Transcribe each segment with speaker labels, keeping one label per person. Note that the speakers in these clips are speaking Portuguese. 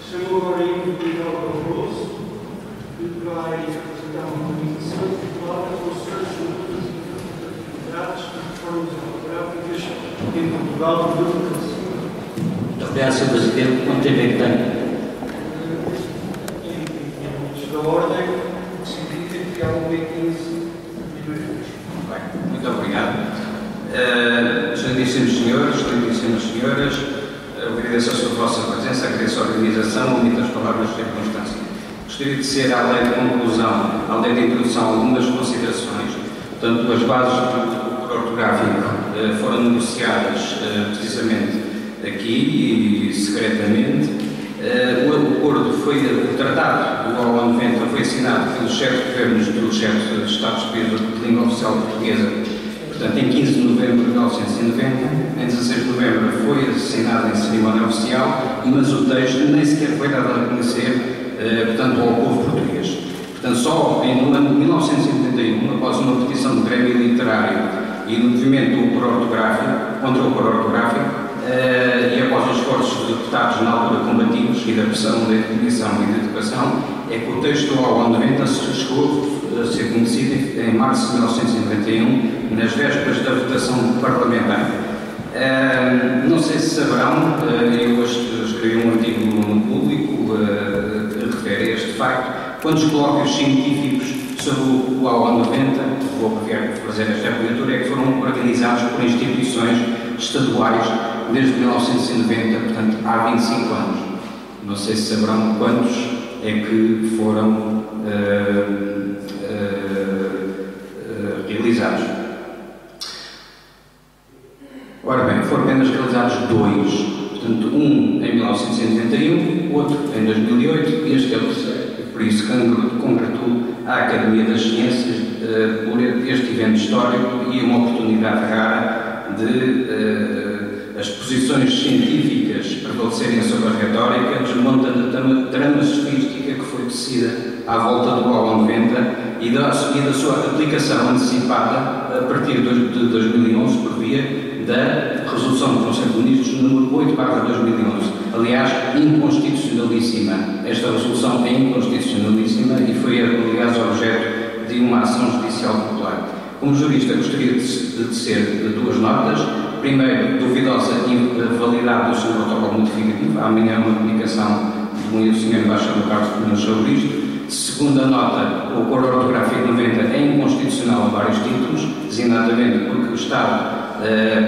Speaker 1: Chamou agora aí o Miguel Barroso, que vai apresentar uma comissão titulada Funções Juntas e Atividades de Reformas Ortográficas em Portugal e no Brasil.
Speaker 2: Obrigado, Sr. Presidente. Quanto tempo é que tem?
Speaker 1: Em da ordem, significa que há 1h15 minutos.
Speaker 3: Bem, muito obrigado. Excelentíssimos senhores, excelentíssimas senhoras, agradeço a sua vossa presença, agradeço a organização, muitas palavras de circunstância. Gostaria de ser, além de conclusão, além de introdução, algumas considerações. Portanto, as bases do ortográfico foram negociadas precisamente aqui e secretamente. O acordo foi, o tratado do OAU 90 foi assinado pelos chefes de governos dos chefes de Estados Unidos de língua oficial portuguesa, portanto, em 15 de novembro de 1990. Em 16 de novembro foi assinado em cerimónia oficial, mas o texto nem sequer foi dado a conhecer, portanto, ao povo português. Portanto, só no ano de 1971, após uma petição do Grêmio Literário e do movimento do Coro Ortográfico, contra o Coro Ortográfico, e após os esforços dos deputados na altura combativos e da pressão da Comissão e da Educação, é que o texto do OAU 90 chegou a ser conhecido em março de 1991, nas vésperas da votação parlamentar. Não sei se saberão, eu hoje escrevi um artigo no Público que refere a este facto, quantos colóquios científicos sobre o OAU 90, vou fazer esta abertura, é que foram organizados por instituições estaduais desde 1990, portanto, há 25 anos. Não sei se saberão quantos é que foram realizados. Ora bem, foram apenas realizados dois, portanto, um em 1991, outro em 2008, e este é o terceiro. Por isso, congratulo a Academia das Ciências por este evento histórico e uma oportunidade rara de as posições científicas prevalecerem sobre a retórica, desmontando a trama sofística que foi tecida à volta do OAU 90 e da sua aplicação antecipada a partir de 2011 por via da Resolução do Conselho de Ministros número 8/2011. Aliás, inconstitucionalíssima. Esta resolução é inconstitucionalíssima e foi, aliás, objeto de uma ação judicial popular. Como jurista, gostaria de tecer duas notas. Primeiro, duvidosa validade do seu protocolo notificativo. Amanhã uma comunicação do Sr. Embaixador Carlos Cunha sobre isto. Segunda nota, o Coro Ortográfico 90 é inconstitucional a vários títulos, designadamente porque o Estado,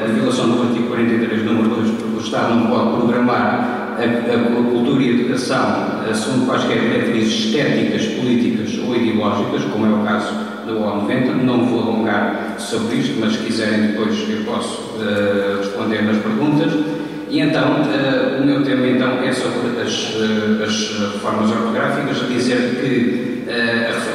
Speaker 3: por violação do artigo 43, número 2, porque o Estado não pode programar a cultura e a educação segundo quaisquer diretrizes estéticas, políticas ou ideológicas, como é o caso do OAU 90. Não vou alongar sobre isto, mas se quiserem depois eu posso responder nas perguntas. E então, o meu tema então é sobre as reformas ortográficas, dizer que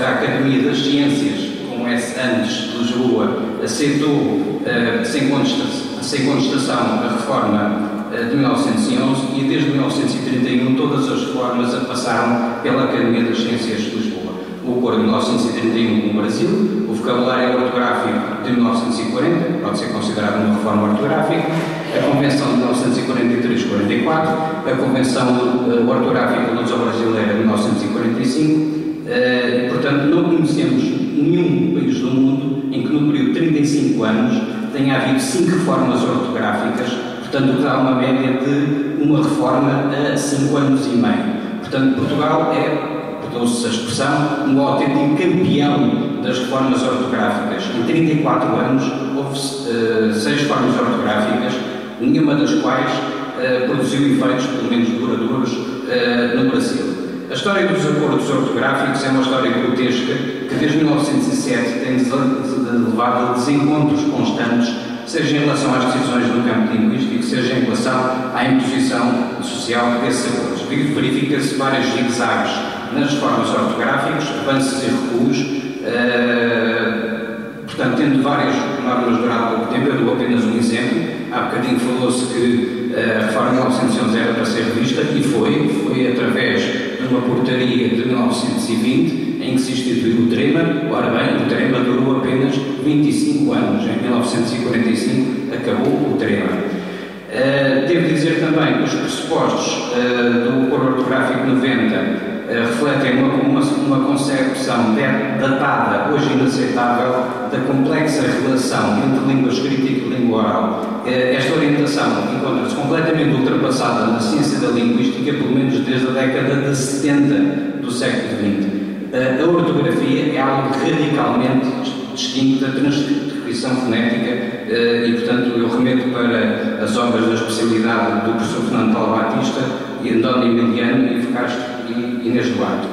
Speaker 3: a Academia das Ciências, como é antes de Lisboa, aceitou sem contestação a reforma de 1911 e desde 1931 todas as reformas passaram pela Academia das Ciências de Lisboa. O Coro de 1931 no Brasil, o vocabulário ortográfico de 1940, pode ser considerado uma reforma ortográfica, a Convenção de 1943-44, a Convenção ortográfica da Lusa Brasileira de 1945, portanto não conhecemos nenhum país do mundo em que no período de 35 anos tenha havido 5 reformas ortográficas, portanto dá uma média de uma reforma a 5 anos e meio. Portanto, Portugal é, perdoe-se a expressão, um autêntico campeão das reformas ortográficas. Em 34 anos houve 6 reformas ortográficas, nenhuma das quais produziu efeitos, pelo menos duradouros, no Brasil. A história dos acordos ortográficos é uma história grotesca que desde 1907 tem levado a desencontros constantes, seja em relação às decisões no campo linguístico, seja em relação à imposição social desses acordos. Verifica-se vários zigue-zagues nas reformas ortográficas, avanços e recuos, portanto, tendo várias normas durante pouco tempo. Eu dou apenas um exemplo. Há bocadinho falou-se que a reforma de 1911 era para ser revista, e foi através de uma portaria de 1920 em que se instituiu o trema. Ora bem, o trema durou apenas 25 anos. Em 1945 acabou o trema. Devo dizer também que os pressupostos do Coro Ortográfico 90 refletem uma concepção datada, hoje inaceitável, da complexa relação entre língua escrita e língua oral. Esta orientação encontra-se completamente ultrapassada na ciência da linguística, pelo menos desde a década de 70 do século XX. A ortografia é algo radicalmente distinto da transcrição fonética e, portanto, eu remeto para as obras da especialidade do professor Fernando Paulo Batista e António Emiliano e e Inês Duarte.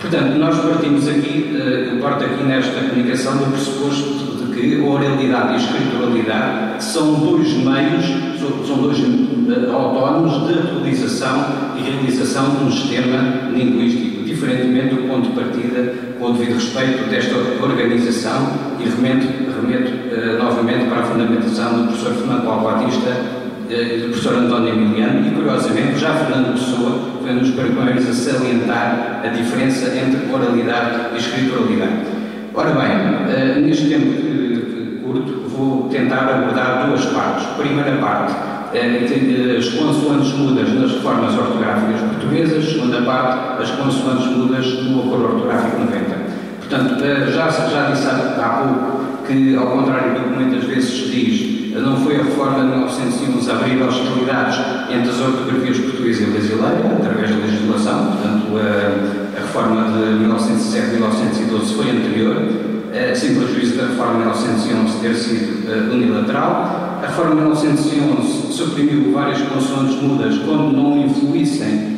Speaker 3: Portanto, nós partimos aqui, eu parto aqui nesta comunicação do pressuposto de que a oralidade e a escrituralidade são dois meios, são dois autónomos de atualização e realização de um sistema linguístico, diferentemente do ponto de partida, com o devido respeito desta organização, e remeto novamente para a fundamentação do professor Fernando Paulo Batista e do professor António Emiliano, e curiosamente já Fernando Pessoa foi um dos primeiros a salientar a diferença entre oralidade e escrituralidade. Ora bem, neste tempo curto vou tentar abordar duas partes. Primeira parte, as consoantes mudas nas reformas ortográficas portuguesas. Segunda parte, as consoantes mudas no Coro Ortográfico 90. Portanto, já disse há pouco que, ao contrário do que muitas vezes se diz, não foi a reforma de 1911 a abrir hostilidades entre as ortografias portuguesa e brasileira, através da legislação. Portanto, a reforma de 1907-1912 foi anterior, sem prejuízo da reforma de 1911 ter sido unilateral. A reforma de 1911 suprimiu várias consoantes mudas quando não influíssem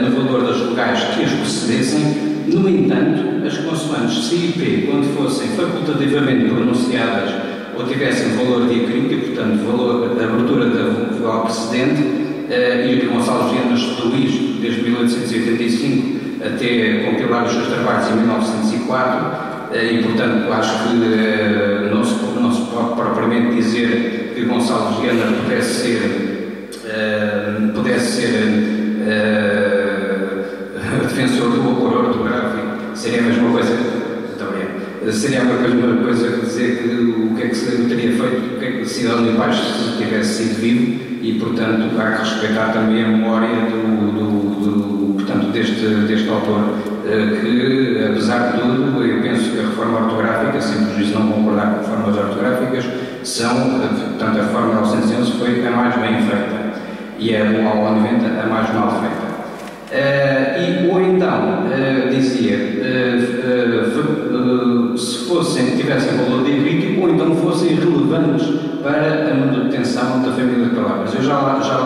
Speaker 3: no valor das vogais que as precedessem. No entanto, as consoantes C e P, quando fossem facultativamente pronunciadas ou tivessem valor diacrítico, portanto, abertura da vogal precedente, e Gonçalo Genas estudou isto desde 1885 até compilar os seus trabalhos em 1904, e, portanto, acho que não se pode propriamente dizer que Gonçalo Genas pudesse ser defensor do Coro Ortográfico. Seria a mesma coisa. Seria a mesma coisa que dizer que o que é que se teria feito, o que é que Sidónio Paz se tivesse sido vivo, e, portanto, há que respeitar também a memória portanto, deste autor, que, apesar de tudo, eu penso que a reforma ortográfica, sem prejuízo não concordar com reformas ortográficas, portanto, a reforma de 1911 foi a mais bem feita e a 90 a mais mal feita. Ou então, dizia, se tivessem valor diacrítico, ou então fossem relevantes para a manutenção da família de palavras. Eu já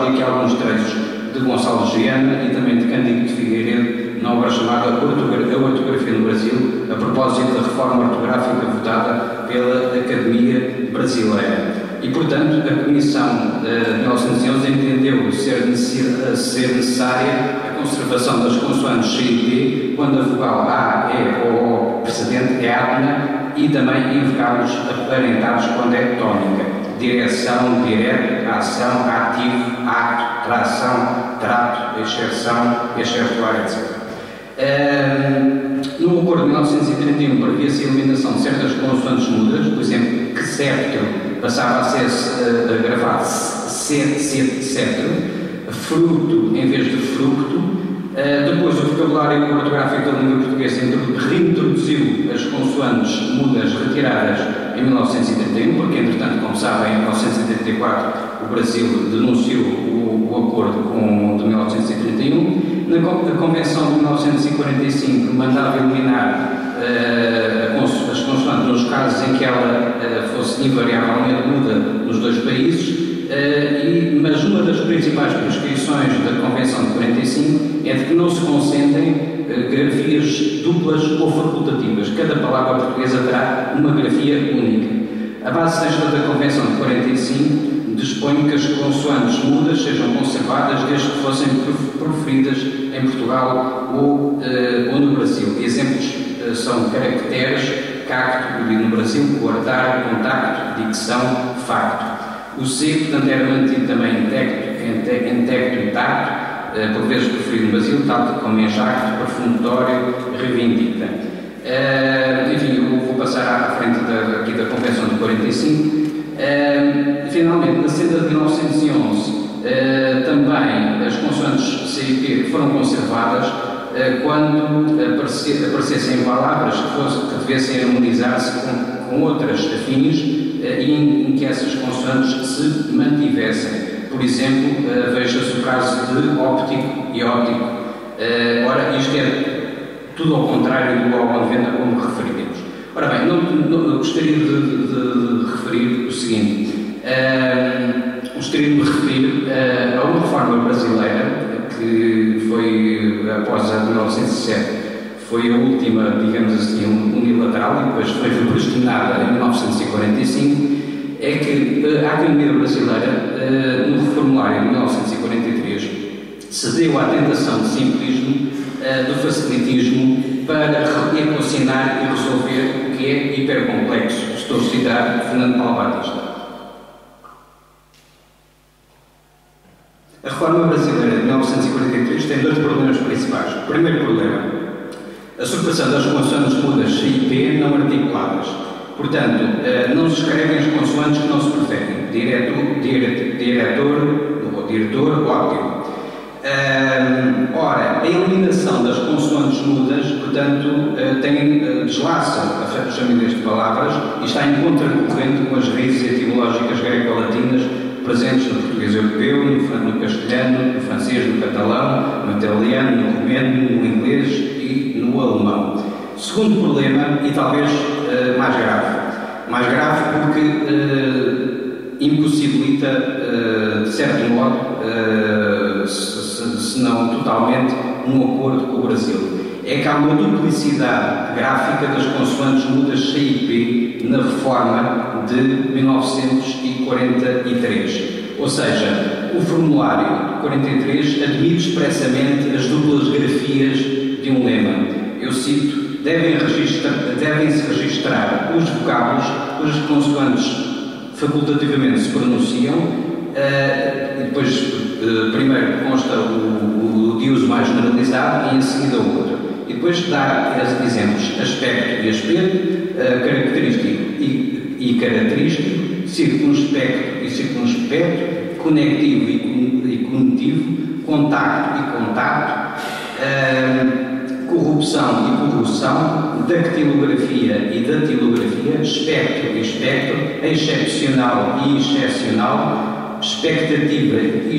Speaker 3: li aqui alguns trechos de Gonçalo Giana e também de Cândido de Figueiredo, na obra chamada A Ortografia no Brasil, a propósito da reforma ortográfica votada pela Academia Brasileira. E, portanto, a Comissão de 1911 entendeu ser necessária a conservação das consoantes C e P quando a vogal A, E ou O precedente é átona, e também em vocábulos aparentados quando é tónica: direção, direto, ação, ativo, acto, tração, trato, exerção, exertuar, etc. No acordo de 1931 previa-se a eliminação de certas consoantes mudas, por exemplo, que cetro passava a ser gravado cetro, fruto em vez de fructo. Depois, o vocabulário ortográfico da língua portuguesa reintroduziu as consoantes mudas retiradas em 1931, porque, entretanto, como sabem, em 1974 o Brasil denunciou o acordo de 1931. Na Convenção de 1945 mandava eliminar as consoantes nos casos em que ela fosse invariavelmente muda nos dois países, mas uma das principais prescrições da Convenção de 45 é de que não se consentem grafias duplas ou facultativas. Cada palavra portuguesa terá uma grafia única. A base sexta da Convenção de 45 dispõe que as consoantes mudas sejam conservadas desde que fossem proferidas em Portugal ou no Brasil. Exemplos são caracteres, cacto, no Brasil, coartar, contacto, dicção, facto. O C, portanto, era mantido também intacto e tacto, por vezes preferido no Brasil, tal como enjacto, perfunctório, reivindica. Enfim, eu vou passar à frente aqui da Convenção de 45. Finalmente, na senda de 1911, também as consoantes CIP foram conservadas quando aparecessem palavras que devessem harmonizar-se com outras afins e em que essas consoantes se mantivessem. Por exemplo, veja-se o caso de óptico e óptico. Ora, isto é tudo ao contrário do OL90 como referimos. Ora bem, gostaria de referir o seguinte. Gostaria de me referir a uma reforma brasileira que foi, após a de 1907, foi a última, digamos assim, unilateral e depois foi repressionada em 1945, é que a Academia Brasileira, no reformulário de 1943, cedeu à tentação de simplismo, do facilitismo, para equacionar e resolver o que é hipercomplexo. Estou a citar Fernando Paulo Batista. A reforma brasileira de 1943 tem dois problemas principais. O primeiro problema, a supressão das consoantes mudas C e P não articuladas. Portanto, não se escrevem as consoantes que não se preferem. Diretor, óptimo. Ora, a eliminação das consoantes mudas, portanto, deslaça as famílias de palavras e está em contracorrente com as raízes etimológicas greco-latinas presentes no português europeu, no castelhano, no francês, no catalão, no italiano, no romeno, no inglês e no alemão. Segundo problema, e talvez mais grave porque impossibilita, de certo modo, se não totalmente, um acordo com o Brasil. É que há uma duplicidade gráfica das consoantes mudas C e P na reforma de 1943. Ou seja, o formulário de 43 admite expressamente as duplas grafias de um lema. Eu cito: devem-se registrar os vocábulos cujas consoantes facultativamente se pronunciam, e depois primeiro consta o de uso mais generalizado e em seguida o outro. E depois dá exemplos: aspecto e aspecto, característico e característico, circunspecto e circunspecto, conectivo e conectivo, contacto e contacto, corrupção e corrupção, dactilografia e datilografia, espectro e espectro, excepcional e excepcional, expectativa e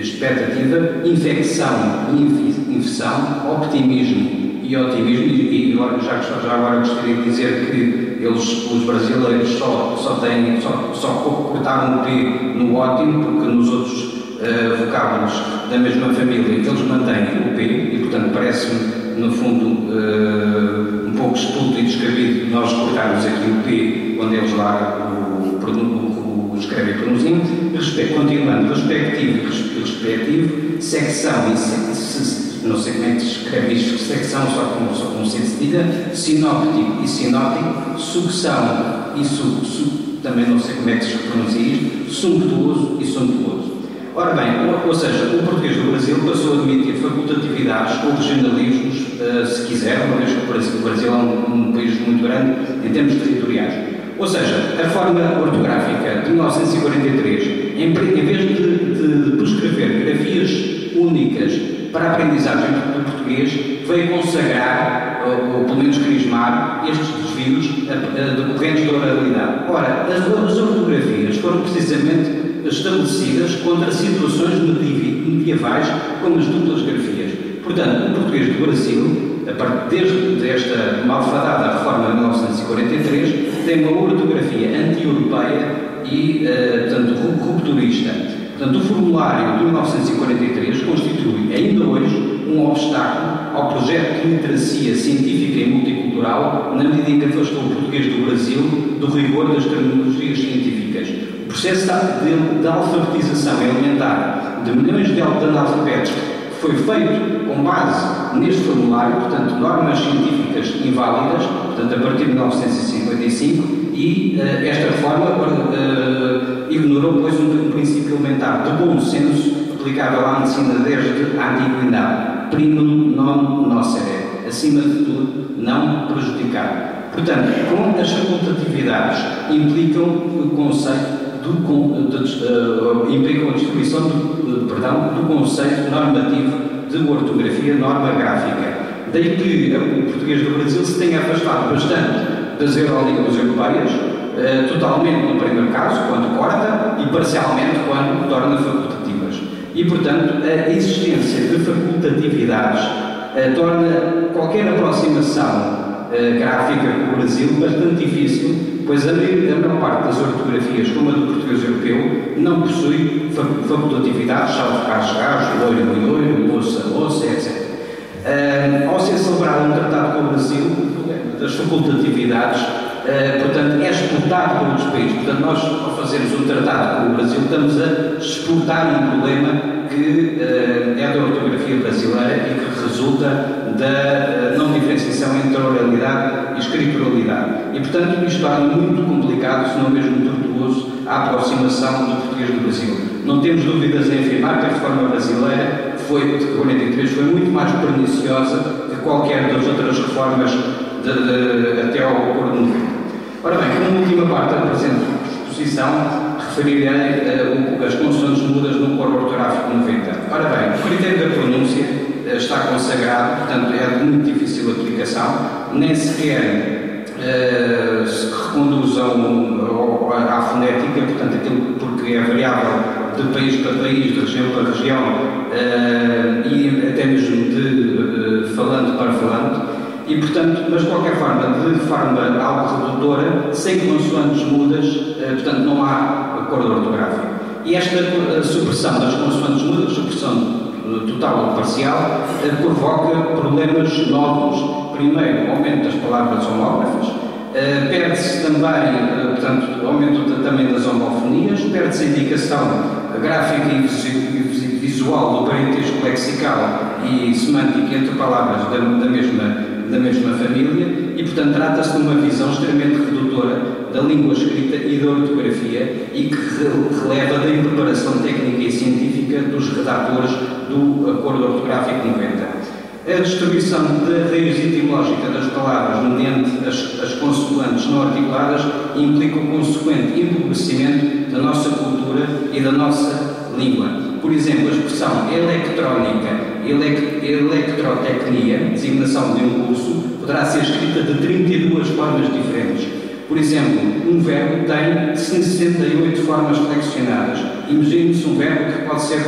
Speaker 3: expectativa, infecção e infecção, optimismo e otimismo. E já agora gostaria de dizer que os brasileiros só cortaram o P no ótimo, porque nos outros vocábulos da mesma família eles mantêm o P e, portanto, parece-me, no fundo, um pouco estúpido e descabido nós cortarmos aqui o P quando eles lá o escrevem e pronunciam. Continuando, respectivo e respectivo, secção e não sei como é que se escreve isto, secção só com C cedilha, sinóptico e sinóptico, sucção e também não sei como é que se pronuncia isto, sumptuoso e sumptuoso. Ora bem, ou seja, o português do Brasil passou a admitir facultatividades ou regionalismos, se quiser, uma vez que o Brasil é um país muito grande em termos territoriais. Ou seja, a forma ortográfica de 1943, em vez de prescrever grafias únicas para a aprendizagem do português, veio consagrar, ou pelo menos crismar, estes desvios decorrentes da oralidade. Ora, as ortografias foram precisamente estabelecidas contra situações medievais como as duplas grafias. Portanto, o português do Brasil, desde esta malfadada reforma de 1943, tem uma ortografia anti-europeia e, portanto, rupturista. Portanto, o formulário de 1943 constitui, ainda hoje, um obstáculo ao projeto de literacia científica e multicultural, na medida em que afastou o português do Brasil do rigor das terminologias científicas. O processo de alfabetização elementar de milhões de analfabetos foi feito com base neste formulário, portanto, normas científicas inválidas, portanto, a partir de 1955, e esta reforma ignorou, pois, um princípio elementar de bom senso aplicável à medicina desde a antiguidade, primum non nocere, acima de tudo, não prejudicar. Portanto, com as facultatividades implicam o conceito implicam a distribuição do conceito normativo de ortografia norma gráfica. Daí que o português do Brasil se tenha afastado bastante das eurolínguas europeias, totalmente no primeiro caso, quando corta, e parcialmente quando torna facultativas. E, portanto, a existência de facultatividades torna qualquer aproximação gráfica com o Brasil bastante difícil, pois a maior parte das ortografias, como a do português europeu, não possui facultatividades, salvo gajo, loiro, moça, etc. Ao ser celebrado um tratado com o Brasil, o problema das facultatividades, portanto, é exportado para outros países. Portanto, nós, ao fazermos um tratado com o Brasil, estamos a exportar um problema que é da ortografia brasileira e que resulta da não diferenciação entre oralidade e escrituralidade. E, portanto, isto torna muito complicado, se não mesmo tortuoso, a aproximação do português do Brasil. Não temos dúvidas em afirmar que a reforma brasileira de 43 foi muito mais perniciosa que qualquer das outras reformas até ao Acordo de 90. Ora bem, como última parte da presente exposição, referirei as consoantes mudas no coro ortográfico 90. Ora bem, o critério da pronúncia está consagrado, portanto é de muito difícil aplicação, nem sequer se reconduzam à fonética, portanto aquilo porque é variável de país para país, de região para região, e até mesmo de falante para falante, e portanto, mas de qualquer forma, de forma algo redutora, sem consoantes mudas, portanto não há acordo ortográfico. E esta supressão das consoantes mudas, supressão total ou parcial, provoca problemas novos. Primeiro, aumento das palavras homógrafas, perde-se também, portanto, aumento também das homofonias, perde-se a indicação gráfica e visual do parentesco lexical e semântico entre palavras da mesma família e, portanto, trata-se de uma visão extremamente redutora da língua escrita e da ortografia e que releva da impreparação técnica e científica dos redatores do Acordo Ortográfico 90. A distribuição da raiz etimológica das palavras mediante as consoantes não articuladas implica o consequente empobrecimento da nossa cultura e da nossa língua. Por exemplo, a expressão eletrónica, eletrotecnia, designação de um curso, poderá ser escrita de 32 formas diferentes. Por exemplo, um verbo tem 68 formas flexionadas. Imagine-se um verbo que pode ser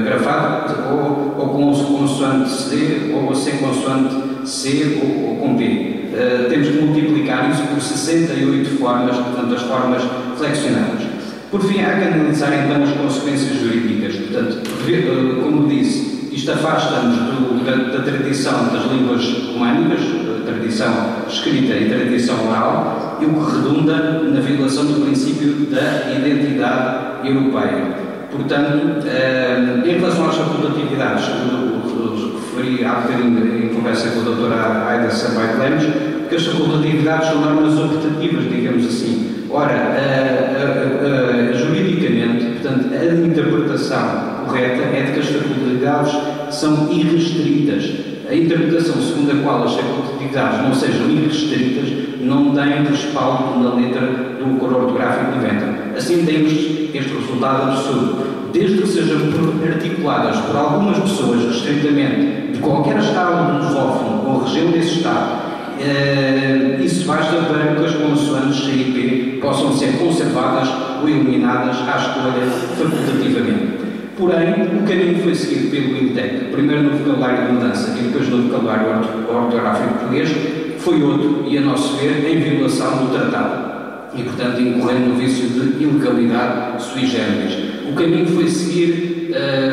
Speaker 3: gravado ou com consoante C, ou sem consoante C, ou com P. Temos que multiplicar isso por 68 formas, portanto, as formas flexionadas. Por fim, há que analisar então as consequências jurídicas. Portanto, como disse, isto afasta-nos da tradição das línguas românicas, tradição escrita e tradição oral, e o que redunda na violação do princípio da identidade europeia. Portanto, em relação às facultatividades, referi há bocadinho em conversa com a doutora Aida Sampaio Lemos, que as facultatividades são normas optativas, digamos assim. Ora, juridicamente, portanto, a interpretação correta é de que as facultatividades são irrestritas. A interpretação segundo a qual as facultatividades não sejam irrestritas não tem respaldo na letra do Acordo Ortográfico 90. Assim temos este resultado absurdo. Desde que sejam articuladas por algumas pessoas restritamente de qualquer estado lusófono ou região desse estado, isso basta para que as consoantes C e P possam ser conservadas ou eliminadas à escolha facultativamente. Porém, o caminho foi seguido pelo INTEC, primeiro no vocabulário de mudança e depois no vocabulário ortográfico português, foi outro e, a nosso ver, em violação do tratado e, portanto, incorrendo no vício de ilegalidade sui generis. O caminho foi seguir,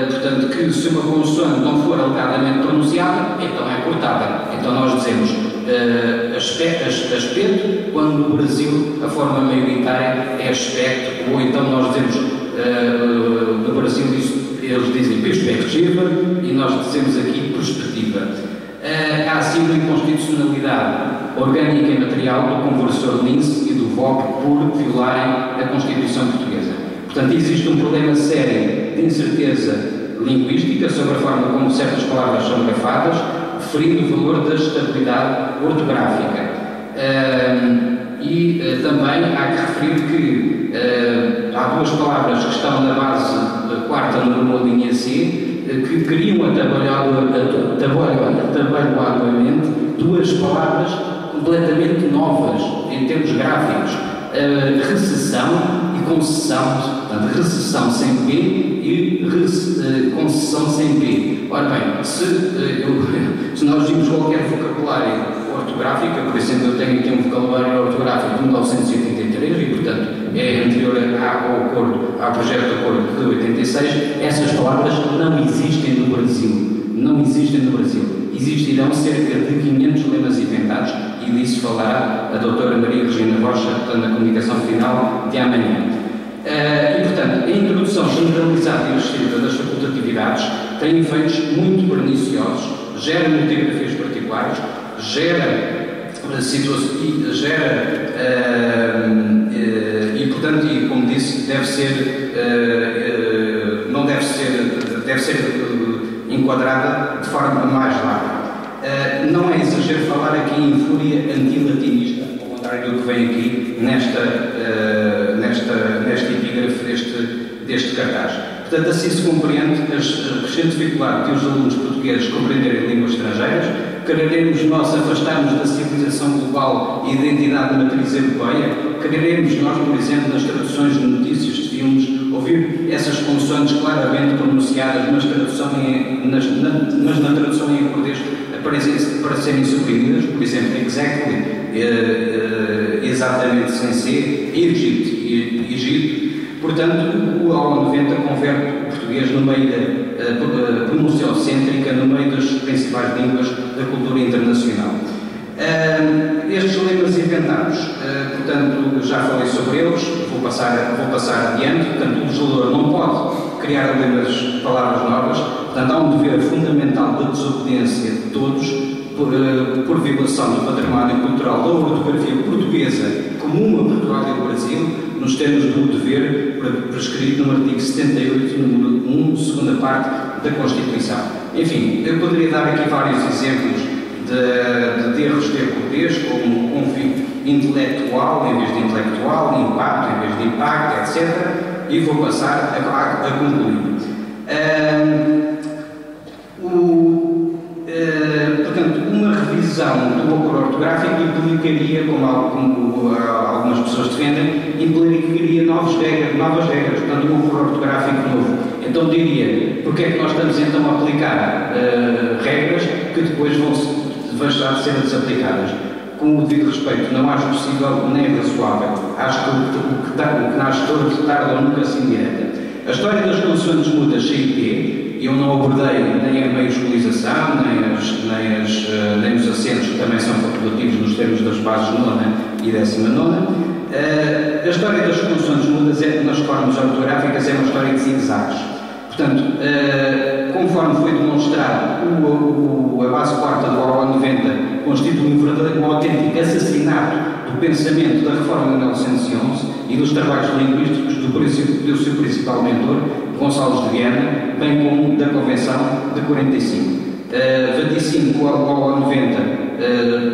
Speaker 3: portanto, que se uma consoante não for alegadamente pronunciada, então é cortada. Então nós dizemos aspeto, quando no Brasil a forma maioritária é aspecto, ou então nós dizemos no Brasil eles dizem perspectiva e nós dizemos aqui perspectiva. Há assim uma inconstitucionalidade orgânica e material do conversor Lince e do VOP por violarem a Constituição Portuguesa. Portanto, existe um problema sério de incerteza linguística sobre a forma como certas palavras são grafadas, referindo o valor da estabilidade ortográfica. Também há que referir que há duas palavras que estão na base da quarta normal linha C, que criam atabalhoadamente duas palavras completamente novas em termos gráficos: recessão e concessão. Portanto, recessão sem P e concessão sem P. Ora bem, se nós vimos qualquer vocabulário ortográfico, por exemplo, eu tenho aqui um vocabulário ortográfico de 1983 e, portanto, é anterior ao projeto de acordo de 86, essas palavras não existem no Brasil. Não existem no Brasil. Existirão cerca de 500 lemas inventados e disso falará a doutora Maria Regina Rocha, portanto, na comunicação final de amanhã. E, portanto, a introdução generalizada e extensiva das facultatividades tem efeitos muito perniciosos, gera multigrafias particulares, e, portanto, e como disse, deve ser enquadrada de forma mais larga. Não é exagero falar aqui em fúria antilatinista, ao contrário do que vem aqui nesta epígrafe deste cartaz. Portanto, assim se compreende a crescente dificuldade de os alunos portugueses compreenderem línguas estrangeiras. Quereremos nós afastar-nos da civilização global e identidade matriz europeia? Quereremos nós, por exemplo, nas traduções de notícias de filmes, ouvir essas consoantes claramente pronunciadas, mas na tradução em inglês parecerem suprimidas? Por exemplo, exactly, exatamente sem ser, Egito. Portanto, o aula 90 converte o português no meio da pronunciocêntrica, no meio das principais línguas da cultura internacional. Estes lemas inventados, portanto, já falei sobre eles, vou passar adiante. Portanto, o legislador não pode criar palavras novas, portanto, há um dever fundamental da desobediência de todos por violação do património cultural da ortografia portuguesa comum a Portugal e ao Brasil, nos termos do dever prescrito no artigo 78, número 1, segunda parte da Constituição. Enfim, eu poderia dar aqui vários exemplos de erros de cortês, como intelectual em vez de intelectual, impacto em vez de impacto, etc. E vou passar a concluir. Portanto, uma revisão do acordo ortográfico implicaria, como algumas pessoas defendem, implicaria novas regras, portanto, um acordo ortográfico novo. Então diria, porque é que nós estamos então a aplicar regras que depois vão deixar de ser desaplicadas? Com o devido respeito, não acho possível nem razoável. Acho que o que nasce torto tarda ou nunca se indireta. A história das consoantes mudas CIP, eu não abordei nem a maiusculização, nem os acentos que também são facultativos nos termos das bases 9ª e 19ª. A história das consoantes mudas nas formas ortográficas é uma história de zigzags. Portanto, conforme foi demonstrado, a base quarta do aula 90 constitui um autêntico assassinato do pensamento da reforma de 1911 e dos trabalhos linguísticos do seu principal mentor, Gonçalves de Viana, bem como da Convenção de 45. Vaticínio com a aula 90,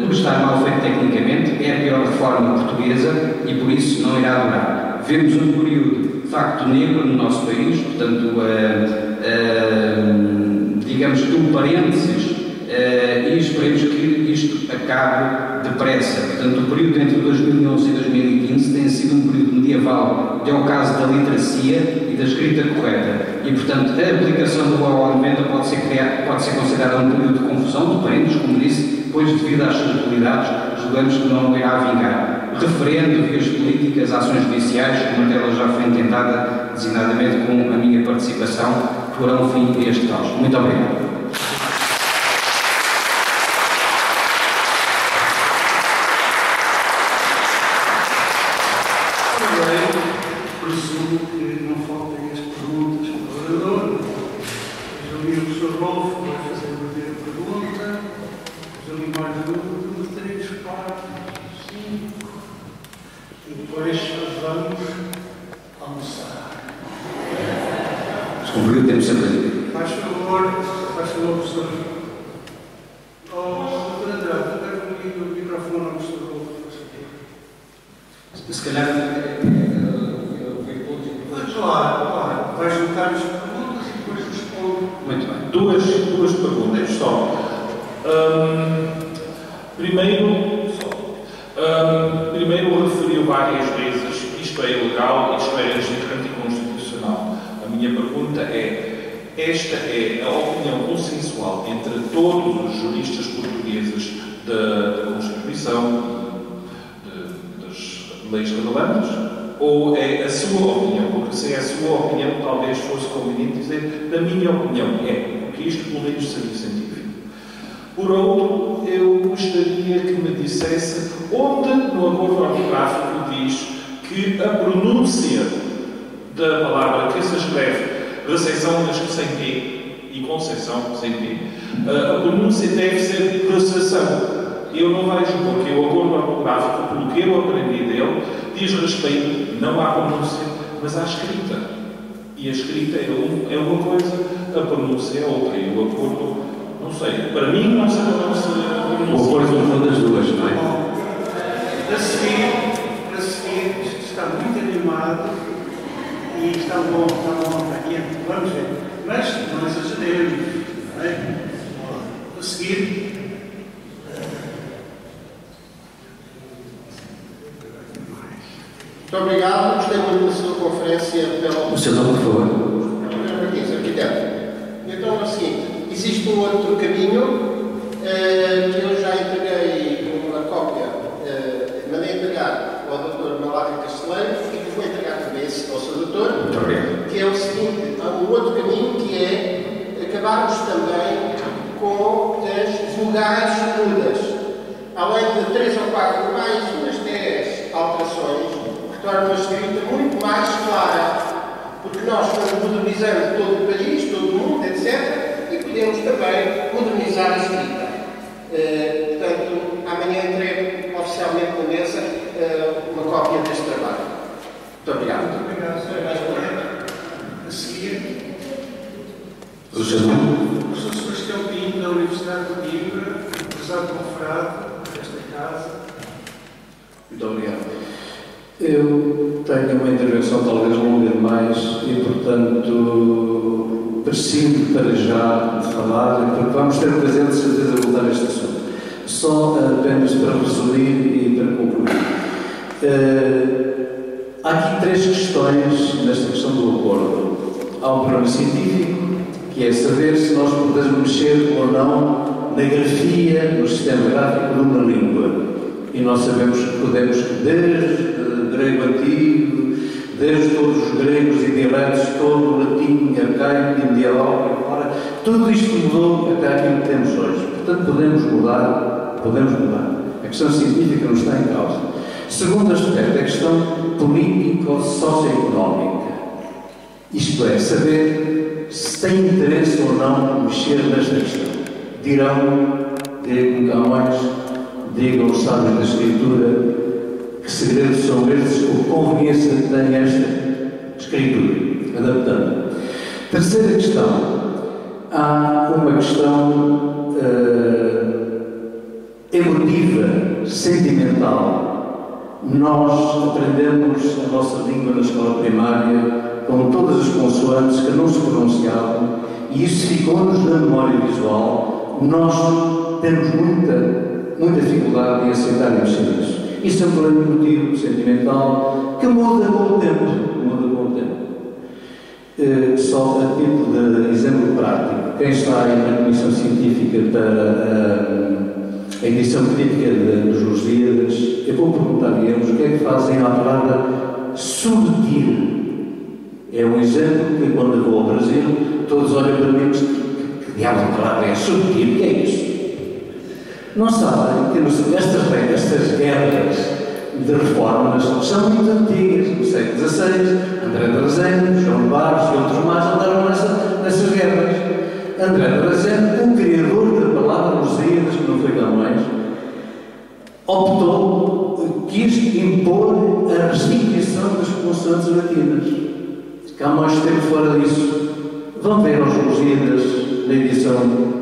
Speaker 3: por estar mal feito tecnicamente, é a pior reforma portuguesa e por isso não irá durar. Vemos um período de facto negro no nosso país, portanto, digamos que um parênteses, e esperemos que isto acabe depressa. Portanto, o período entre 2011 e 2015 tem sido um período medieval de ocaso da literacia e da escrita correta. E, portanto, a aplicação do aula 90 pode ser considerada um período de confusão, de parênteses, como disse, pois, devido às subtilidades, julgamos que não irá vingar. Referendo, vias políticas, ações judiciais, uma delas já foi intentada, designadamente com a minha participação, porão fim a este caos. Muito obrigado.
Speaker 1: Presumo que não faltem as perguntas para o orador. Já vi o professor Rolfo, vai fazer a primeira pergunta. Já vi mais 1, 2, 3, 4, 5. E depois vamos almoçar.
Speaker 3: Descobri o tempo sempre.
Speaker 1: Faz favor, professor. Doutor Andrade, eu quero que o microfone ao professor Rodolfo.
Speaker 3: Se calhar
Speaker 1: Claro. Vai juntar as perguntas e depois responde.
Speaker 3: muito bem.
Speaker 4: Duas perguntas só. Primeiro referiu várias vezes que isto é ilegal, isto é anticonstitucional. A minha pergunta é: esta é a opinião consensual entre todos os juristas portugueses da Constituição, das leis relevantes, ou é a sua opinião? Porque se é a sua opinião, talvez fosse conveniente dizer da minha opinião. Porque isto, pelo menos, seria científico. Por outro, eu gostaria que me dissesse onde no acordo ortográfico diz que a pronúncia da palavra que se escreve recepção, mas sem P, e concessão, sem P, a pronúncia deve ser recessão. Eu não vejo porque o acordo ortográfico, pelo que eu aprendi dele, diz respeito não à pronúncia, mas à escrita. E a escrita é uma coisa, a pronúncia é outra. E o acordo, não sei, para mim não se pronúncia.
Speaker 3: O acordo são das duas, não é?
Speaker 1: Para seguir, isto está muito animado e está bom. Vamos ver. Mas não exageremos. Não é? A seguir.
Speaker 5: Muito obrigado. Gostei muito da sua conferência pela...
Speaker 3: O seu nome, por favor.
Speaker 5: Arquiteto. Então é o seguinte, existe um outro caminho que eu já entreguei uma cópia, mandei entregar ao Dr. Malaca Casteleiro e que vou entregar também ao Sr. Doutor, que é o seguinte, há um outro caminho que é acabarmos também com as vogais mudas. Além de 3 ou 4 mais umas 10 alterações, torna a escrita muito mais clara, porque nós modernizamos todo o país, todo o mundo, etc., e podemos também modernizar a escrita. Portanto, amanhã entrego oficialmente na mesa uma cópia deste trabalho. Muito obrigado.
Speaker 1: Muito obrigado, Sr. A seguir,
Speaker 3: O seu nome?
Speaker 1: o professor Sebastião Pinto, da Universidade de Coimbra, professor confrade desta casa.
Speaker 6: Muito obrigado. Eu tenho uma intervenção talvez longa demais e, portanto, prescindo para já de falar, porque vamos ter ocasião de certeza de voltar a este assunto. Só apenas para resumir e para concluir. Há aqui 3 questões nesta questão do acordo. Há um problema científico, que é saber se nós podemos mexer ou não na grafia, no sistema gráfico de uma língua. E nós sabemos que podemos, desde grego antigo, desde todos os gregos e dialetos, todo o latim, arcaico, medieval, agora, tudo isto mudou até aquilo que temos hoje. Portanto, podemos mudar. A questão científica não está em causa. Segundo aspecto, a questão político-socioeconómica. Isto é, saber se tem interesse ou não mexer nesta questão. Dirão, Diego Camões, digam os sábios da Escritura, que segredos são estes ou conveniência tem esta Escritura, adaptando. Terceira questão. Há uma questão emotiva, sentimental. Nós aprendemos a nossa língua na escola primária com todas as consoantes que não se pronunciavam e isso ficou-nos na memória visual. Nós temos muita dificuldade em aceitar e mexer nisso. Isso é um problema emotivo, sentimental, que muda com o tempo. Só a título de exemplo prático, quem está aí na Comissão Científica para a edição crítica dos Lusíadas, eu vou perguntar a eles o que é que fazem à palavra subtil. É um exemplo que quando eu vou ao Brasil, todos olham para mim e dizem que diabo de palavra é subtil, o que é isso? Não sabem que estas guerras de reformas são muito antigas, no século XVI. André de Rezende, João Barros e outros mais andaram nessas guerras. André de Rezende, o criador da palavra Lusíadas, que não foi Camões, quis impor a restituição das consoantes latinas. Camões esteve fora disso. vão ver aos Lusíadas, na edição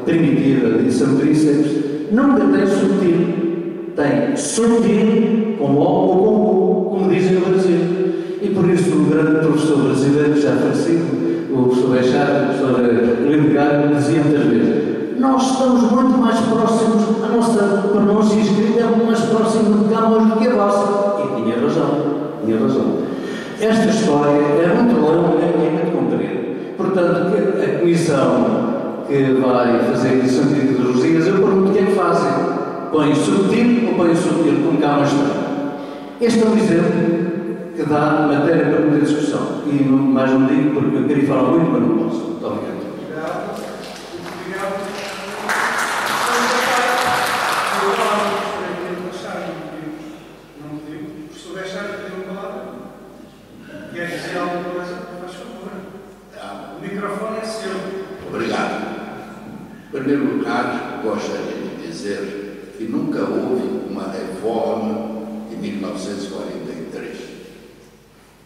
Speaker 6: primitiva, na edição Tríceps, nunca tem subtil. Tem subtil com O ou com U, como dizem no Brasil. E por isso o grande professor brasileiro, já falecido, o professor Bechara, o professor Lindgard, dizia muitas vezes: nós estamos muito mais próximos, a nossa pronúncia escrita é muito mais próxima de Camões do que a vossa. E tinha razão, tinha razão. Esta história é muito longa e muito comprida. Portanto, a comissão que vai fazer a edição de Lusíadas, eu pergunto o que é que fazem. Põe subtil ou põe subtil, como Camões tem? Este é um exemplo que dá matéria para muita discussão. E mais não digo porque eu queria falar muito, mas não posso. Muito obrigado.
Speaker 1: Obrigado. Não pediu. O professor Bechara pediu uma palavra. Quer dizer alguma coisa? Faz favor. O microfone é seu.
Speaker 7: Obrigado. Em primeiro lugar, gostaria de dizer que nunca houve uma reforma de 1943.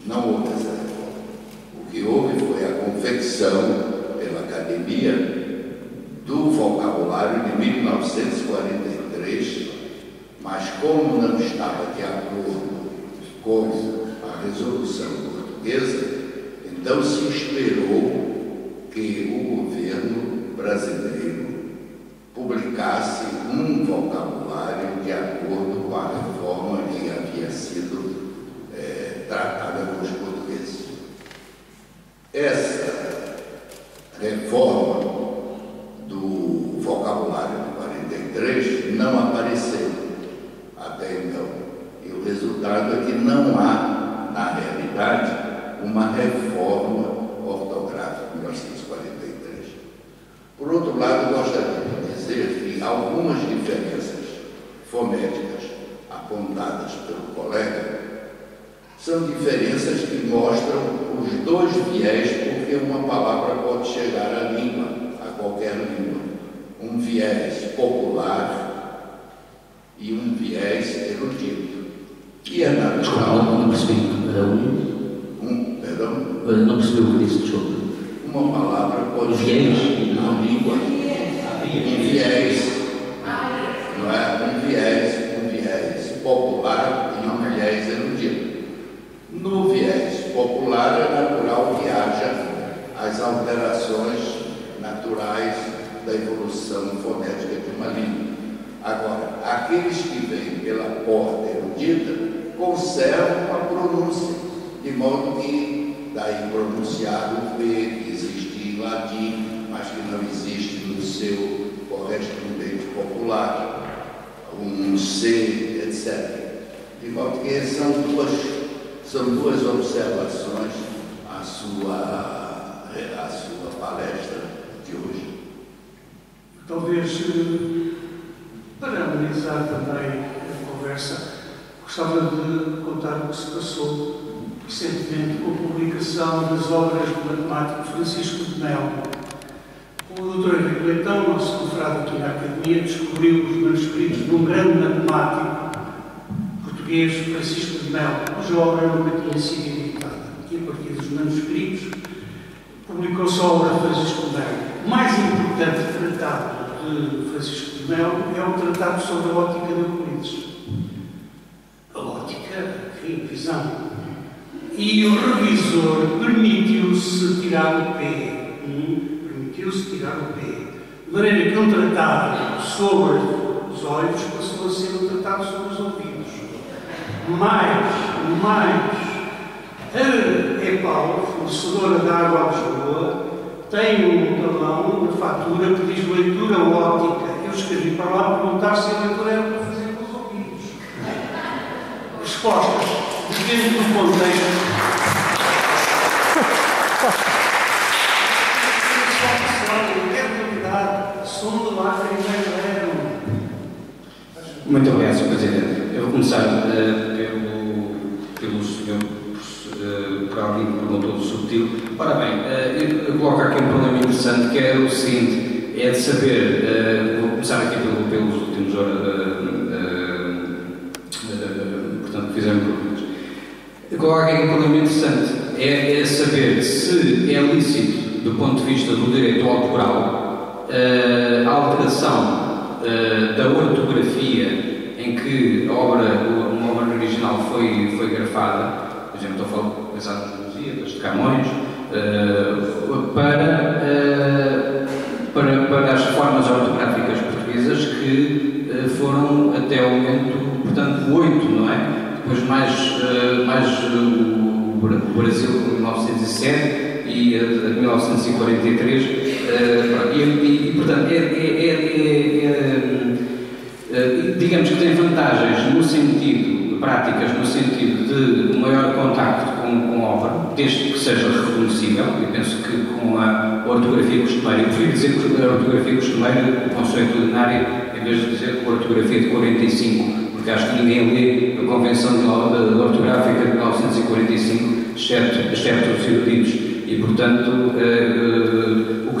Speaker 7: Não houve essa reforma. O que houve foi a confecção pela Academia do vocabulário de 1943, mas como não estava de acordo com a Resolução Portuguesa, então se esperou que o governo brasileiro publicasse um vocabulário de acordo com a reforma que havia sido tratada pelos portugueses. Essa reforma do vocabulário de 43 não apareceu até então. E o resultado é que não há, na realidade, uma reforma ortográfica de 1943. Por outro lado, gostaria de dizer que algumas diferenças fonéticas apontadas pelo colega são diferenças que mostram os dois viés, porque uma palavra pode chegar à língua, a qualquer língua. Um viés popular e um viés erudito. E é natural.
Speaker 2: Não percebi.
Speaker 7: Perdão?
Speaker 2: Não percebi o que disse, desculpa.
Speaker 7: Uma palavra pode
Speaker 2: Viés?
Speaker 7: chegar à língua. Um viés. Não é? Um viés popular e um viés erudito. No viés popular é natural que haja as alterações naturais da evolução fonética de uma língua. Agora, aqueles que vêm pela porta erudita conservam a pronúncia, de modo que daí pronunciar o P, que existe em latim, mas que não existe no seu correspondente popular, um C, etc. De modo que são duas observações à sua palestra de hoje.
Speaker 1: Talvez, para analisar também a conversa, gostava de contar o que se passou recentemente com a publicação das obras do matemático Francisco de Melo. O Dr. Henrique Leitão, nosso confrade aqui na Academia, descobriu os manuscritos de um grande matemático português, Francisco de Melo, cuja obra nunca tinha sido editada. E a partir dos manuscritos publicou-se a obra de Francisco de Melo. O mais importante tratado de Francisco de Melo é o tratado sobre a ótica de Euclides. A ótica, enfim, visão. E o revisor permitiu-se tirar o P. Permitiu-se tirar o P. De maneira que um tratado sobre os olhos passou a ser um tratado sobre os ouvidos. Mais, a EPAL, fornecedora de água a Lisboa, tem um talão de fatura que diz leitura óptica. Eu escrevi para lá perguntar se a leitura era para fazer com os ouvidos. Respostas. Depende do contexto. Sonda lá que
Speaker 3: Muito obrigado, Sr. Presidente. Eu vou começar pelo senhor, por alguém que perguntou do subtil. Ora bem, eu coloco aqui um problema interessante, que é o seguinte, é de saber, vou começar aqui pelos últimos portanto, fizemos perguntas. Eu coloco aqui um problema interessante, é saber se é lícito do ponto de vista do direito autoral, a alteração da ortografia em que uma obra original foi grafada, por exemplo, estou a falar das Lusíadas de Camões, para as formas ortográficas portuguesas que foram até o momento, portanto, 8, não é? Depois mais o Brasil de 1907 e de 1943, e portanto, digamos que tem vantagens no sentido, práticas no sentido de maior contacto com a obra, desde que seja reconhecível. Eu penso que com a ortografia costumeira, eu prefiro dizer que a ortografia costumeira, o consuetudinário, em vez de dizer que a ortografia de 45, porque acho que ninguém lê a Convenção Ortográfica de 1945, exceto os eruditos, e portanto o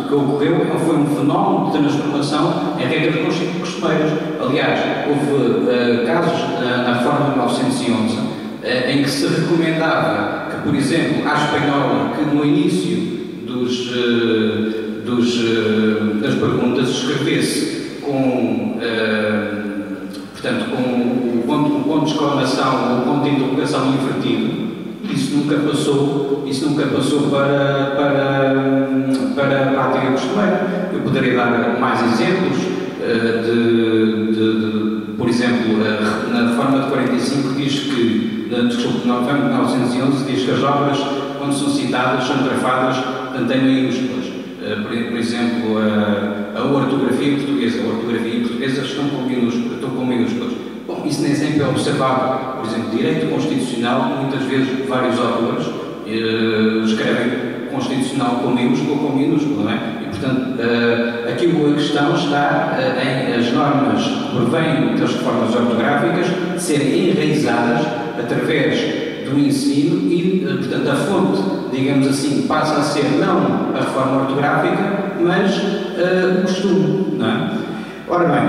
Speaker 3: que ocorreu foi um fenómeno de transformação em regras costumeiras. Aliás, houve casos na reforma de 1911 em que se recomendava que, por exemplo, à espanhola, que no início das perguntas escrevesse com o ponto de exclamação ou o ponto de interrogação invertido. Isso nunca passou para a prática costumeira. Eu poderia dar mais exemplos por exemplo, na reforma de 45 diz que, desculpe, na reforma de 1911 diz que as obras, quando são citadas, são grafadas em maiúsculas. Por exemplo, a ortografia portuguesa. A ortografia portuguesa estão com minúsculas. Bom, isso nem sempre é observado. Por exemplo, direito constitucional, muitas vezes vários autores escrevem constitucional com minúsculo ou com minúsculo, não é? E, portanto, aqui a questão está em as normas que provêm das reformas ortográficas serem enraizadas através do ensino e, portanto, a fonte, digamos assim, passa a ser não a reforma ortográfica, mas o costume, não é? Ora bem,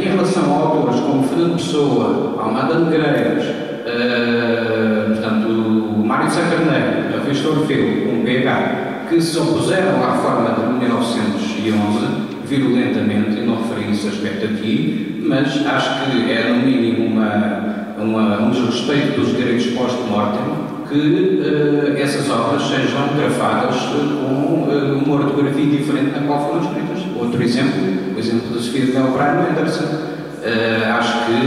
Speaker 3: em relação a autores como Fernando Pessoa, Almada Negreiros, portanto, o Mário Sá Carneiro, a Vista Orfeu, com PH, que se opuseram à reforma de 1911, virulentamente, e não referi esse aspecto aqui, mas acho que é, no mínimo, um desrespeito dos direitos post-mortem que essas obras sejam grafadas com uma ortografia diferente na qual foram escritas. Outro exemplo, o exemplo da Sofia de Belprano e Anderson. Acho que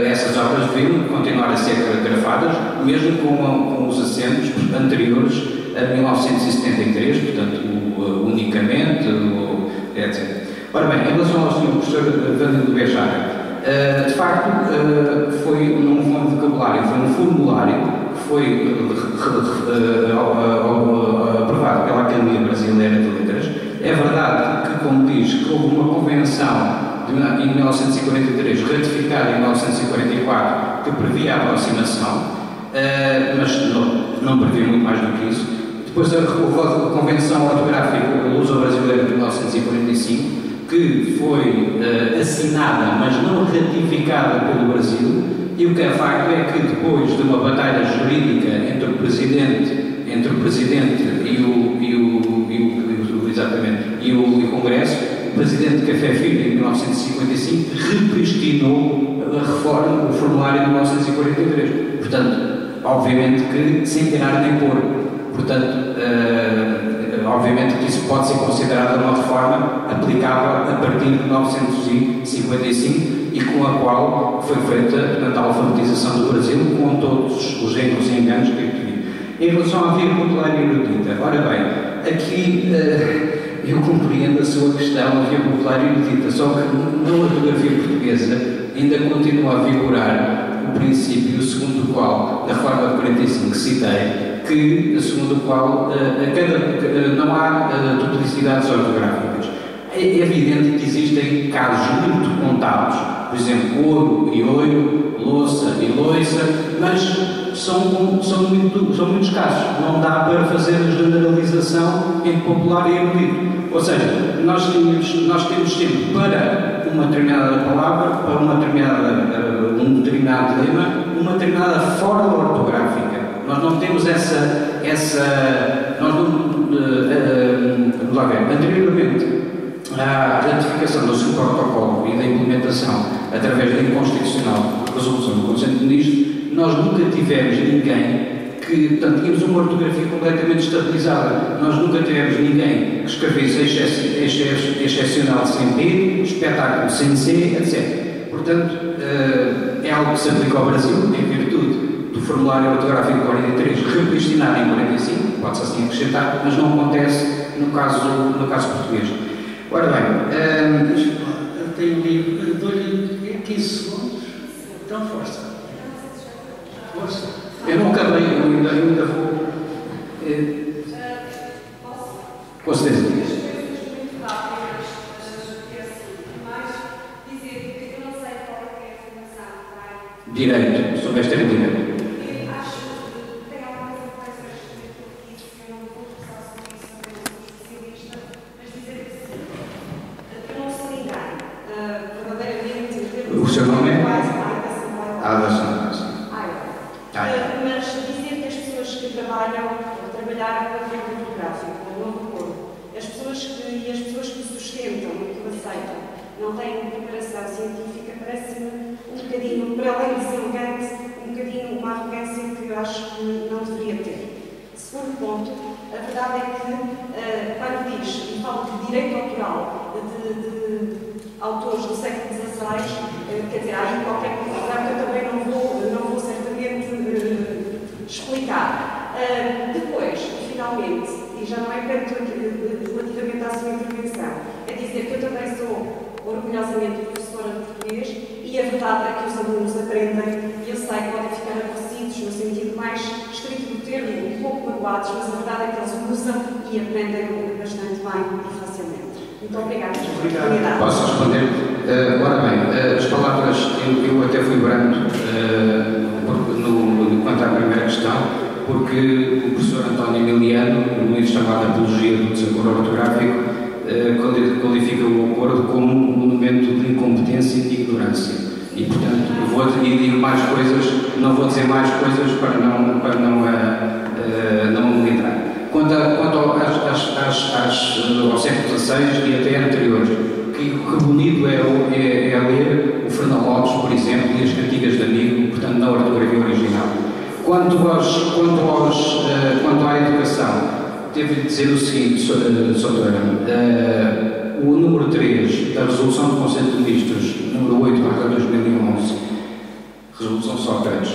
Speaker 3: essas obras deviam continuar a ser grafadas, mesmo com os acentos anteriores a 1973, portanto, unicamente, etc. Ora bem, em relação ao Sr. Professor Vanildo Bejar, de facto, não foi um vocabulário, foi um formulário que foi aprovado pela Academia Brasileira de Letras. É verdade que, como diz, que houve uma convenção em 1943, ratificada em 1944, que previa a aproximação, mas não previa muito mais do que isso. Depois houve a Convenção Ortográfica Luso-Brasileira de 1945, que foi assinada, mas não ratificada pelo Brasil, e o que é facto é que depois de uma batalha jurídica entre o Presidente e o Congresso, o Presidente Café Filho, em 1955, repristinou a reforma, o formulário de 1943. Portanto, obviamente que sem tirar nem pôr. Portanto, obviamente que isso pode ser considerado uma reforma aplicável a partir de 1955 e com a qual foi feita, portanto, a alfabetização do Brasil com todos os erros e enganos que aqui. Em relação à via popular e erudita, ora bem, aqui eu compreendo a sua questão, a via popular e erudita, só que na ortografia portuguesa ainda continua a vigorar o princípio segundo o qual, na reforma de 45 citei, segundo o qual não há duplicidades ortográficas. É evidente que existem casos muito contados, por exemplo, ouro e oiro, louça e loiça, mas são muitos casos. Não dá para fazer a generalização entre popular e erudito. Ou seja, nós temos sempre para uma determinada palavra, para um determinado lema, uma determinada forma ortográfica. Nós não temos vamos lá ver, anteriormente à ratificação do seu protocolo e da implementação através da inconstitucional resolução do Conselho de Ministros, nós nunca tivemos ninguém que, portanto, tínhamos uma ortografia completamente estabilizada. Nós nunca tivemos ninguém que escrevesse excepcional sem P, espetáculo sem C, etc. Portanto, é algo que se aplica ao Brasil em virtude do formulário ortográfico 43 repristinado em 45, pode-se assim acrescentar, mas não acontece no caso português. Ora bem,
Speaker 1: eu tenho um livro, dou-lhe 15 segundos, então força. Força.
Speaker 3: Eu não acabei, eu ainda vou. Com certeza. Direito, sobre esta direito. O seu nome é?
Speaker 8: Mas dizer que as pessoas que trabalharam para o Código Ortográfico, o novo acordo, as pessoas que sustentam e que o aceitam, não têm preparação científica, parece-me um bocadinho, para além de deselegante, um bocadinho uma arrogância que eu acho que não deveria ter. Segundo ponto, a verdade é que, quando diz e fala de direito autoral de autores do século XVI, quer dizer, há aí qualquer confusão que eu também não vou certamente explicar. Depois, finalmente, e já não é tanto relativamente à sua intervenção, é dizer que eu também sou orgulhosamente professora de português e a verdade é que os alunos aprendem, e eu sei que podem ficar aborrecidos no sentido mais estrito do termo, um pouco magoados, mas a verdade é que eles usam e aprendem bastante bem e facilmente. Muito obrigada pela oportunidade.
Speaker 3: Posso responder? Ora bem, as palavras, eu até fui brando quanto à primeira questão, porque o professor António Emiliano, no livro chamado Apologia do Desacordo Ortográfico, qualifica o acordo como um monumento de incompetência e de ignorância. E, portanto, digo mais coisas, não vou dizer mais coisas para não me lembrar. Quanto ao século XVI e até anteriores, que bonito é ler o Fernão Lopes, por exemplo, e as Cantigas de Amigo, portanto, na ortografia original. Quanto à educação, devo-lhe dizer o seguinte, o número 3 da Resolução do Conselho de Ministros, número 8/2011, Resolução Sócrates,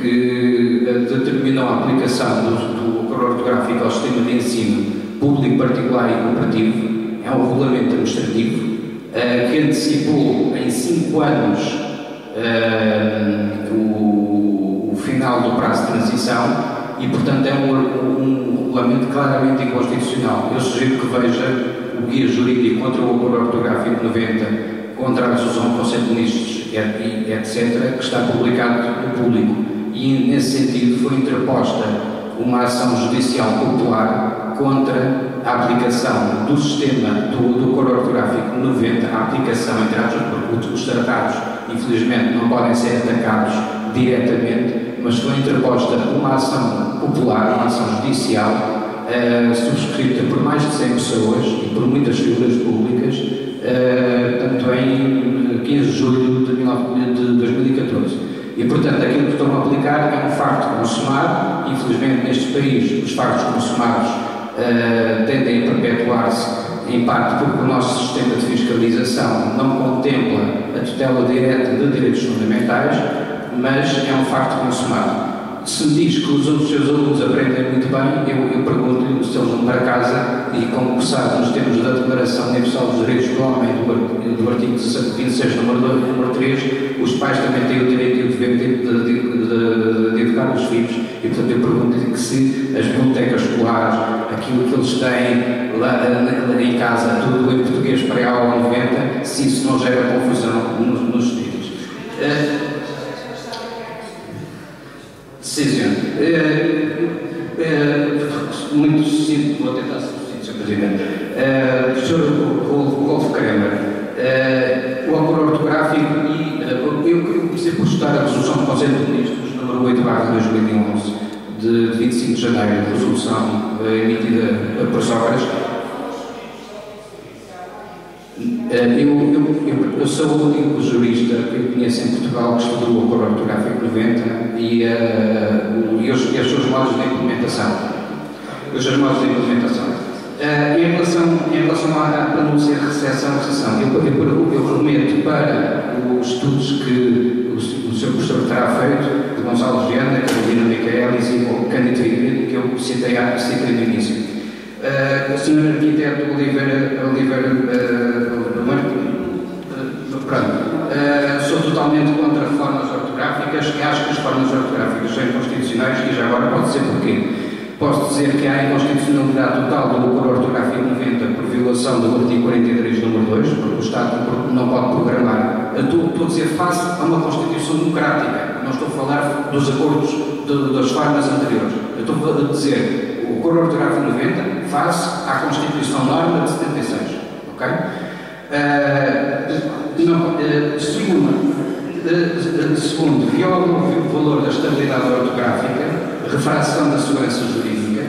Speaker 3: que determinou a aplicação do acordo ortográfico ao sistema de ensino público, particular e cooperativo, é um regulamento administrativo que antecipou em 5 anos o final do prazo de transição e, portanto, é um regulamento claramente inconstitucional. Eu sugiro que veja o guia jurídico contra o acordo ortográfico 90, contra a resolução do Conselho de Ministros, etc., que está publicado no público. E, nesse sentido, foi interposta uma ação judicial popular contra a aplicação do sistema do acordo ortográfico 90, a aplicação, entre aspas, porque os tratados, infelizmente, não podem ser atacados diretamente, mas foi interposta uma ação popular, uma ação judicial, subscrita por mais de 100 pessoas e por muitas figuras públicas, tanto em 15 de julho de 2014. E, portanto, aquilo que estão a aplicar é um facto consumado. Infelizmente, neste país, os factos consumados tendem a perpetuar-se, em parte porque o nosso sistema de fiscalização não contempla a tutela direta de direitos fundamentais, mas é um facto consumado. Se me diz que os seus alunos aprendem muito bem, eu pergunto-lhe se eles vão para casa e, como sabe, nos termos da Declaração Universal dos Direitos do Homem, do artigo 26, número 3, os pais também têm o direito e o dever de educar os filhos. E, portanto, eu pergunto-lhe que se as bibliotecas escolares, aquilo que eles têm lá em casa, tudo em português para a aula 90, se isso não gera confusão nos estudos. Sim, senhor. Muito sucinto, vou tentar ser sucinto, Sr. Presidente. Professor Rolf Kremer, o acordo ortográfico eu comecei por estudar a resolução do Conselho de Ministros, número 8/2011, de 25 de janeiro, de resolução emitida por Sócrates. Eu sou o único jurista que eu conheço em Portugal que estudou o Código Ortográfico 90 e os seus modos de implementação. Em relação para não ser recepção, eu remeto para os estudos que o Sr. Professor terá feito, de Gonçalo Viana, Carolina Micaelis e o Cândido Figueiredo, que eu citei no início. A Sra. Arquiteto Oliveira sou totalmente contra reformas ortográficas e acho que as reformas ortográficas são inconstitucionais e já agora pode ser porquê. Posso dizer que há inconstitucionalidade total do Código Ortográfico 90 por violação do artigo 43, número 2, porque o Estado não pode programar. Estou a dizer face a uma Constituição democrática, não estou a falar dos acordos das formas anteriores. Eu estou a dizer o Código Ortográfico 90 face à Constituição Norma de 76. Ok? Segundo, viola o valor da estabilidade ortográfica, refração da segurança jurídica.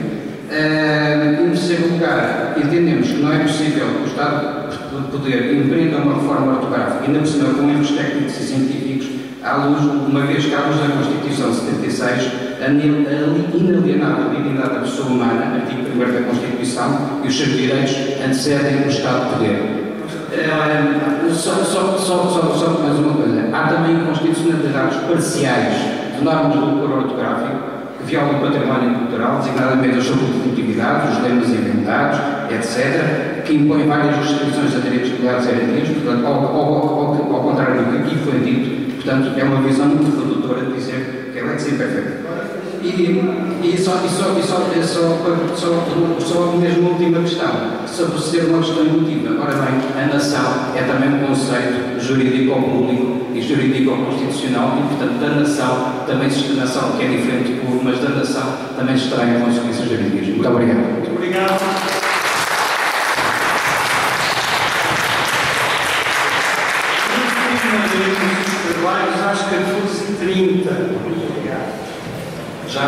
Speaker 3: Em terceiro lugar, entendemos que não é possível que o Estado poder empreender uma reforma ortográfica, ainda por cima com erros técnicos e científicos, uma vez que à luz da Constituição de 76, a inalienável dignidade da pessoa humana, artigo 1º da Constituição, e os seus direitos antecedem o Estado de poder. Só mais uma coisa. Há também inconstitucionalidades parciais de normas do Código Ortográfico que violam o património cultural, designadamente as subjetividades, os lemas inventados, etc., que impõem várias restrições a direitos regulares e garantias, portanto, ao contrário do que aqui foi dito, portanto, é uma visão muito redutora de dizer que ela é sempre perfeita. E só mesmo uma última questão, sobre ser uma questão emotiva. Ora bem, a nação é também um conceito jurídico-público e jurídico-constitucional e, portanto, da nação, também se nação, que é diferente do povo, mas da nação também se extraem consequências jurídicas. Muito obrigado.
Speaker 1: Muito obrigado. Às 14h30. Muito obrigado.
Speaker 4: Já.